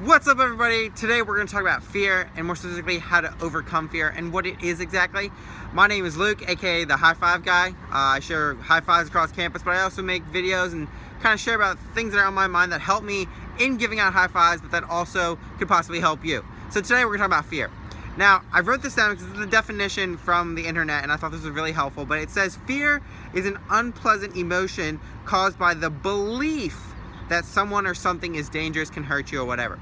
What's up, everybody? Today we're going to talk about fear, and more specifically how to overcome fear and what it is exactly. My name is Luke, aka the High Five Guy. I share high fives across campus, but I also make videos and kind of share about things that are on my mind that help me in giving out high fives, but that also could possibly help you. So today we're going to talk about fear. Now, I wrote this down because it's the definition from the internet, and I thought this was really helpful, but it says fear is an unpleasant emotion caused by the belief that someone or something is dangerous, can hurt you, or whatever.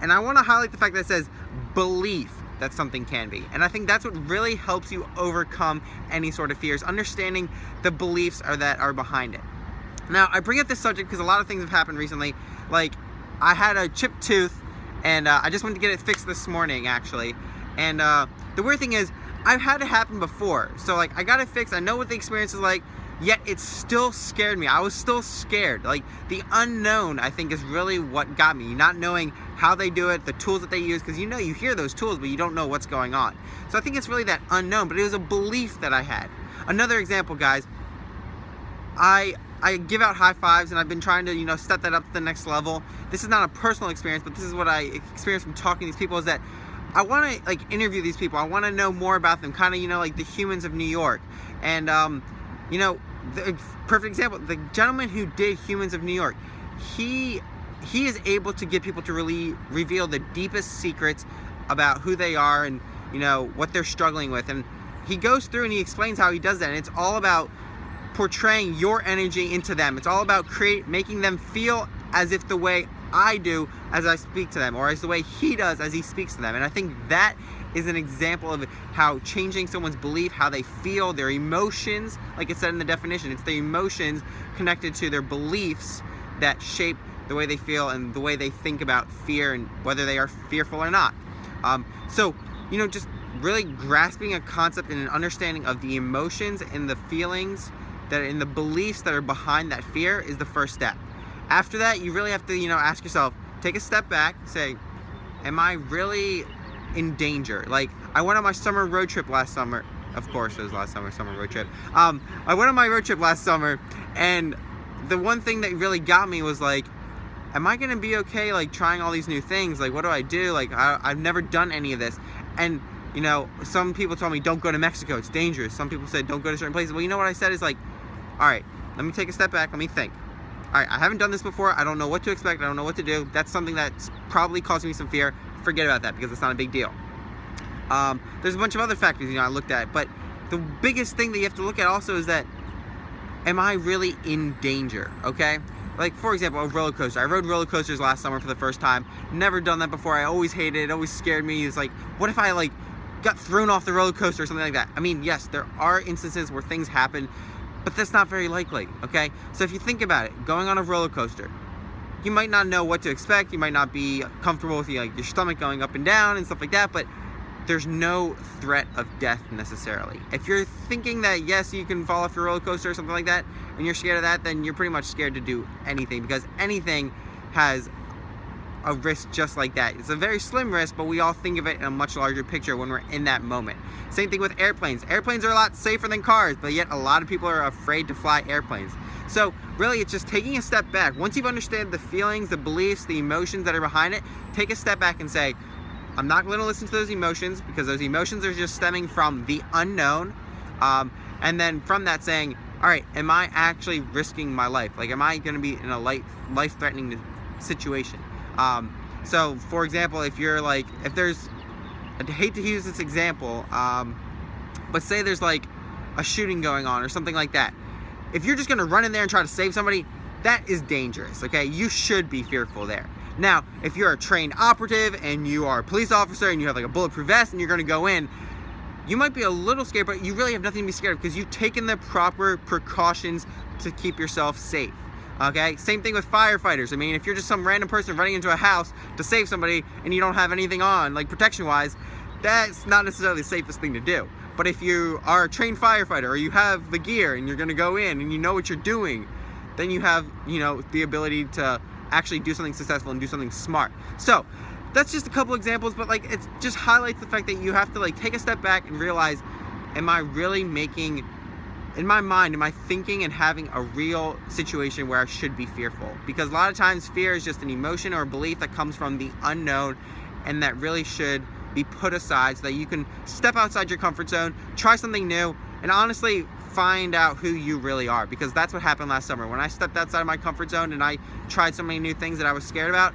And I want to highlight the fact that it says belief that something can be. And I think that's what really helps you overcome any sort of fears, understanding the beliefs that are behind it. Now, I bring up this subject because a lot of things have happened recently. Like, I had a chipped tooth, and I just went to get it fixed this morning, actually. And the weird thing is, I've had it happen before. So, like, I got it fixed. I know what the experience is like. Yet it still scared me. I was still scared. Like, the unknown, I think, is really what got me. Not knowing how they do it, the tools that they use, because you hear those tools, but you don't know what's going on. So I think it's really that unknown, but it was a belief that I had. Another example, guys, I give out high fives, and I've been trying to, step that up to the next level. This is not a personal experience, but this is what I experienced from talking to these people, is that I want to, interview these people. I want to know more about them, kind of, like the humans of New York. And, the perfect example, the gentleman who did Humans of New York, he is able to get people to really reveal the deepest secrets about who they are and, what they're struggling with. And he goes through and he explains how he does that. And it's all about portraying your energy into them. It's all about making them feel as if the way I do as I speak to them, or as the way he does as he speaks to them. And I think that is an example of how changing someone's belief, how they feel, their emotions, like it said in the definition, it's the emotions connected to their beliefs that shape the way they feel and the way they think about fear and whether they are fearful or not. So, just really grasping a concept and an understanding of the emotions and the feelings and the beliefs that are behind that fear is the first step. After that, you really have to, ask yourself, take a step back, say, am I really in danger? Like, I went on my summer road trip last summer. Of course it was last summer road trip. I went on my road trip last summer, and the one thing that really got me was like, am I gonna be okay, like, trying all these new things? Like, what do I do? Like, I've never done any of this. And some people told me, don't go to Mexico, it's dangerous. Some people said, don't go to certain places. Well, you know what I said is like, all right, let me take a step back, let me think. All right, I haven't done this before. I don't know what to expect. I don't know what to do. That's something that's probably causing me some fear. Forget about that because it's not a big deal. There's a bunch of other factors, I looked at. But the biggest thing that you have to look at also is that, am I really in danger, okay? Like, for example, a roller coaster. I rode roller coasters last summer for the first time. Never done that before. I always hated it. It always scared me. It's like, what if I, got thrown off the roller coaster or something like that? I mean, yes, there are instances where things happen, but that's not very likely, okay? So if you think about it, going on a roller coaster, you might not know what to expect. You might not be comfortable with your stomach going up and down and stuff like that, but there's no threat of death necessarily. If you're thinking that, yes, you can fall off your roller coaster or something like that, and you're scared of that, then you're pretty much scared to do anything, because anything has a risk just like that. It's a very slim risk, but we all think of it in a much larger picture when we're in that moment. Same thing with airplanes. Airplanes are a lot safer than cars, but yet a lot of people are afraid to fly airplanes. So really, it's just taking a step back. Once you've understood the feelings, the beliefs, the emotions that are behind it, take a step back and say, I'm not going to listen to those emotions, because those emotions are just stemming from the unknown. And then from that saying, all right, am I actually risking my life? Like, am I going to be in a life-threatening situation? So for example, if there's, I hate to use this example, but say there's a shooting going on or something like that. If you're just going to run in there and try to save somebody, that is dangerous, okay? You should be fearful there. Now, if you're a trained operative and you are a police officer and you have a bulletproof vest and you're going to go in, you might be a little scared, but you really have nothing to be scared of because you've taken the proper precautions to keep yourself safe. Okay, same thing with firefighters. I mean, if you're just some random person running into a house to save somebody and you don't have anything on, protection-wise, that's not necessarily the safest thing to do. But if you are a trained firefighter, or you have the gear and you're going to go in and you know what you're doing, then you have, the ability to actually do something successful and do something smart. So that's just a couple examples, but it just highlights the fact that you have to take a step back and realize, am I really making in my mind, am I thinking and having a real situation where I should be fearful? Because a lot of times fear is just an emotion or a belief that comes from the unknown, and that really should be put aside so that you can step outside your comfort zone, try something new, and honestly find out who you really are. Because that's what happened last summer. When I stepped outside of my comfort zone and I tried so many new things that I was scared about,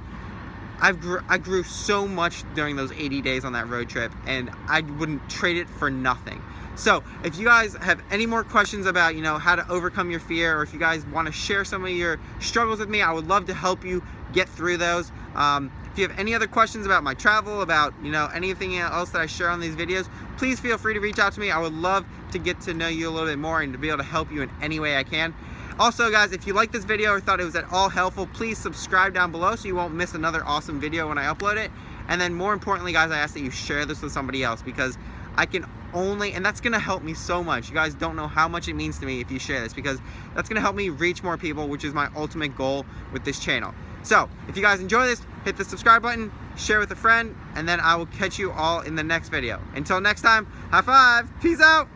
I grew so much during those 80 days on that road trip, and I wouldn't trade it for nothing. So if you guys have any more questions about, how to overcome your fear, or if you guys want to share some of your struggles with me, I would love to help you get through those. If you have any other questions about my travel, about, anything else that I share on these videos, please feel free to reach out to me. I would love to get to know you a little bit more and to be able to help you in any way I can. Also, guys, if you liked this video or thought it was at all helpful, please subscribe down below so you won't miss another awesome video when I upload it. And then more importantly, guys, I ask that you share this with somebody else, because I can only, and that's gonna help me so much. You guys don't know how much it means to me if you share this, because that's gonna help me reach more people, which is my ultimate goal with this channel. So if you guys enjoy this, hit the subscribe button, share with a friend, and then I will catch you all in the next video. Until next time, high five, peace out.